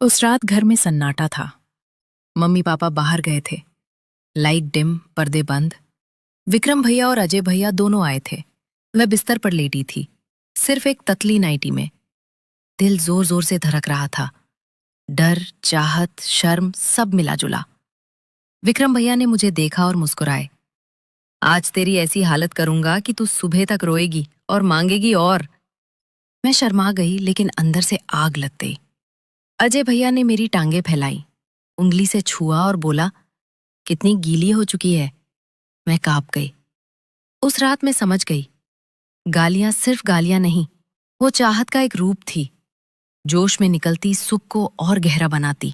उस रात घर में सन्नाटा था। मम्मी पापा बाहर गए थे। लाइट डिम, पर्दे बंद। विक्रम भैया और अजय भैया दोनों आए थे। मैं बिस्तर पर लेटी थी, सिर्फ एक ततली नाइटी में। दिल जोर जोर से धड़क रहा था। डर, चाहत, शर्म सब मिला जुला। विक्रम भैया ने मुझे देखा और मुस्कुराए। आज तेरी ऐसी हालत करूंगा कि तू सुबह तक रोएगी और मांगेगी और। मैं शर्मा गई, लेकिन अंदर से आग लग गई। अजय भैया ने मेरी टांगे फैलाई, उंगली से छुआ और बोला, कितनी गीली हो चुकी है। मैं कांप गई। उस रात मैं समझ गई, गालियां सिर्फ गालियां नहीं, वो चाहत का एक रूप थी। जोश में निकलती सुख को और गहरा बनाती।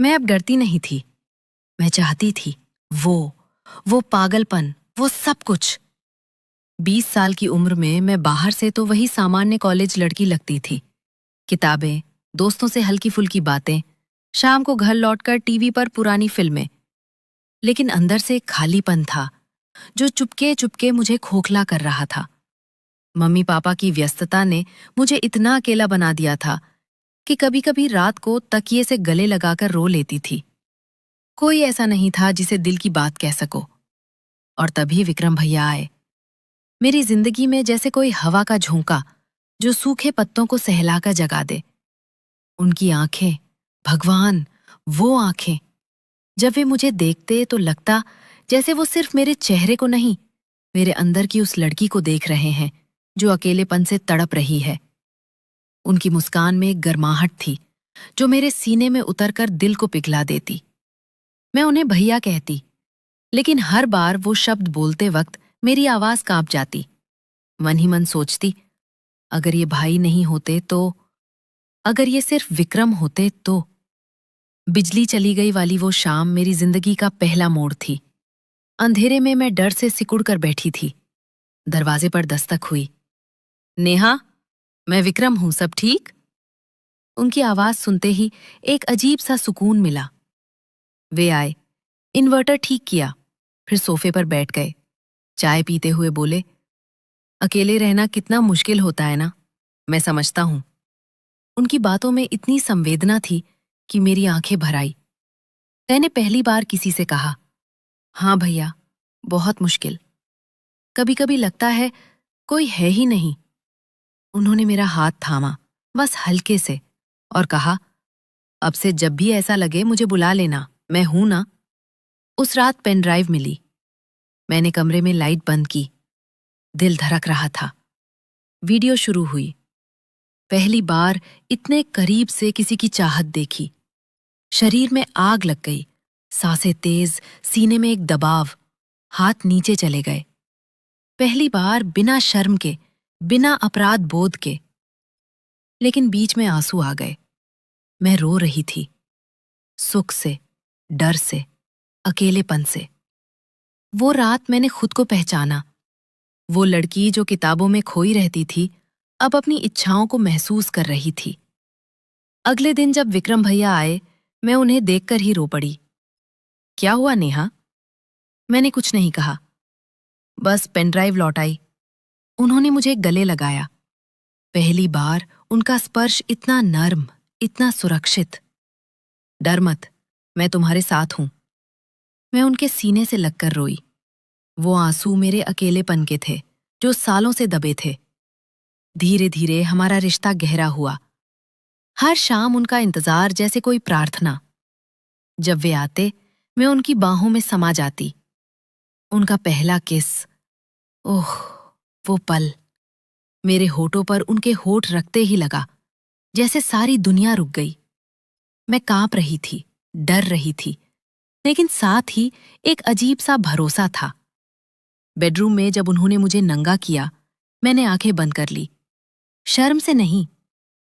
मैं अब डरती नहीं थी, मैं चाहती थी। वो पागलपन, वो सब कुछ। 20 साल की उम्र में मैं बाहर से तो वही सामान्य कॉलेज लड़की लगती थी। किताबें, दोस्तों से हल्की फुल्की बातें, शाम को घर लौटकर टीवी पर पुरानी फिल्में। लेकिन अंदर से एक खालीपन था जो चुपके चुपके मुझे खोखला कर रहा था। मम्मी पापा की व्यस्तता ने मुझे इतना अकेला बना दिया था कि कभी कभी रात को तकिए से गले लगाकर रो लेती थी। कोई ऐसा नहीं था जिसे दिल की बात कह सको। और तभी विक्रम भैया आए, मेरी जिंदगी में जैसे कोई हवा का झोंका जो सूखे पत्तों को सहलाकर जगा दे। उनकी आंखें, भगवान, वो आंखें! जब वे मुझे देखते तो लगता जैसे वो सिर्फ मेरे चेहरे को नहीं, मेरे अंदर की उस लड़की को देख रहे हैं जो अकेलेपन से तड़प रही है। उनकी मुस्कान में एक गर्माहट थी जो मेरे सीने में उतरकर दिल को पिघला देती। मैं उन्हें भैया कहती, लेकिन हर बार वो शब्द बोलते वक्त मेरी आवाज कांप जाती। मन ही मन सोचती, अगर ये भाई नहीं होते तो, अगर ये सिर्फ विक्रम होते तो। बिजली चली गई वाली वो शाम मेरी जिंदगी का पहला मोड़ थी। अंधेरे में मैं डर से सिकुड़ कर बैठी थी। दरवाजे पर दस्तक हुई। नेहा, मैं विक्रम हूं, सब ठीक? उनकी आवाज सुनते ही एक अजीब सा सुकून मिला। वे आए, इन्वर्टर ठीक किया, फिर सोफे पर बैठ गए। चाय पीते हुए बोले, अकेले रहना कितना मुश्किल होता है ना, मैं समझता हूं। उनकी बातों में इतनी संवेदना थी कि मेरी आंखें भर आई। मैंने पहली बार किसी से कहा, हाँ भैया, बहुत मुश्किल। कभी कभी लगता है कोई है ही नहीं। उन्होंने मेरा हाथ थामा, बस हल्के से, और कहा, अब से जब भी ऐसा लगे मुझे बुला लेना, मैं हूं ना। उस रात पेन ड्राइव मिली। मैंने कमरे में लाइट बंद की। दिल धड़क रहा था। वीडियो शुरू हुई। पहली बार इतने करीब से किसी की चाहत देखी। शरीर में आग लग गई, सांसें तेज, सीने में एक दबाव, हाथ नीचे चले गए। पहली बार बिना शर्म के, बिना अपराध बोध के। लेकिन बीच में आंसू आ गए। मैं रो रही थी, सुख से, डर से, अकेलेपन से। वो रात मैंने खुद को पहचाना। वो लड़की जो किताबों में खोई रहती थी, अब अपनी इच्छाओं को महसूस कर रही थी। अगले दिन जब विक्रम भैया आए, मैं उन्हें देखकर ही रो पड़ी। क्या हुआ नेहा? मैंने कुछ नहीं कहा, बस पेनड्राइव लौटाई। उन्होंने मुझे गले लगाया। पहली बार उनका स्पर्श इतना नर्म, इतना सुरक्षित। डर मत, मैं तुम्हारे साथ हूं। मैं उनके सीने से लगकर रोई। वो आंसू मेरे अकेलेपन के थे जो सालों से दबे थे। धीरे धीरे हमारा रिश्ता गहरा हुआ। हर शाम उनका इंतजार जैसे कोई प्रार्थना। जब वे आते, मैं उनकी बाहों में समा जाती। उनका पहला किस, ओह, वो पल! मेरे होठों पर उनके होठ रखते ही लगा जैसे सारी दुनिया रुक गई। मैं कांप रही थी, डर रही थी, लेकिन साथ ही एक अजीब सा भरोसा था। बेडरूम में जब उन्होंने मुझे नंगा किया, मैंने आंखें बंद कर ली। शर्म से नहीं,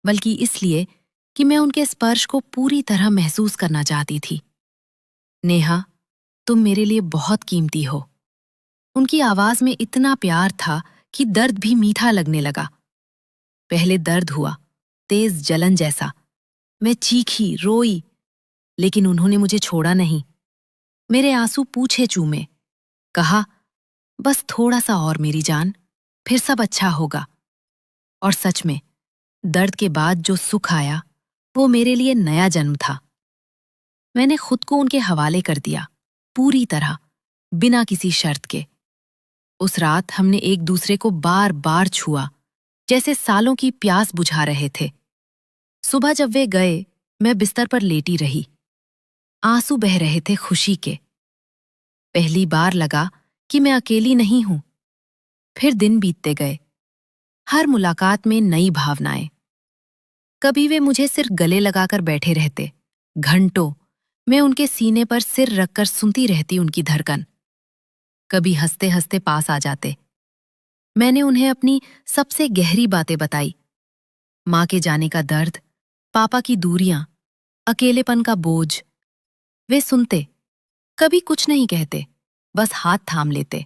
बल्कि इसलिए कि मैं उनके स्पर्श को पूरी तरह महसूस करना चाहती थी। नेहा, तुम मेरे लिए बहुत कीमती हो। उनकी आवाज में इतना प्यार था कि दर्द भी मीठा लगने लगा। पहले दर्द हुआ, तेज जलन जैसा। मैं चीखी, रोई, लेकिन उन्होंने मुझे छोड़ा नहीं। मेरे आंसू पूछे चूमे, कहा, बस थोड़ा सा और मेरी जान, फिर सब अच्छा होगा। और सच में, दर्द के बाद जो सुख आया, वो मेरे लिए नया जन्म था। मैंने खुद को उनके हवाले कर दिया, पूरी तरह, बिना किसी शर्त के। उस रात हमने एक दूसरे को बार बार छुआ, जैसे सालों की प्यास बुझा रहे थे। सुबह जब वे गए, मैं बिस्तर पर लेटी रही। आंसू बह रहे थे खुशी के। पहली बार लगा कि मैं अकेली नहीं हूं। फिर दिन बीतते गए, हर मुलाकात में नई भावनाएं। कभी वे मुझे सिर्फ गले लगाकर बैठे रहते, घंटों मैं उनके सीने पर सिर रखकर सुनती रहती उनकी धड़कन। कभी हंसते हंसते पास आ जाते। मैंने उन्हें अपनी सबसे गहरी बातें बताई, माँ के जाने का दर्द, पापा की दूरियां, अकेलेपन का बोझ। वे सुनते, कभी कुछ नहीं कहते, बस हाथ थाम लेते।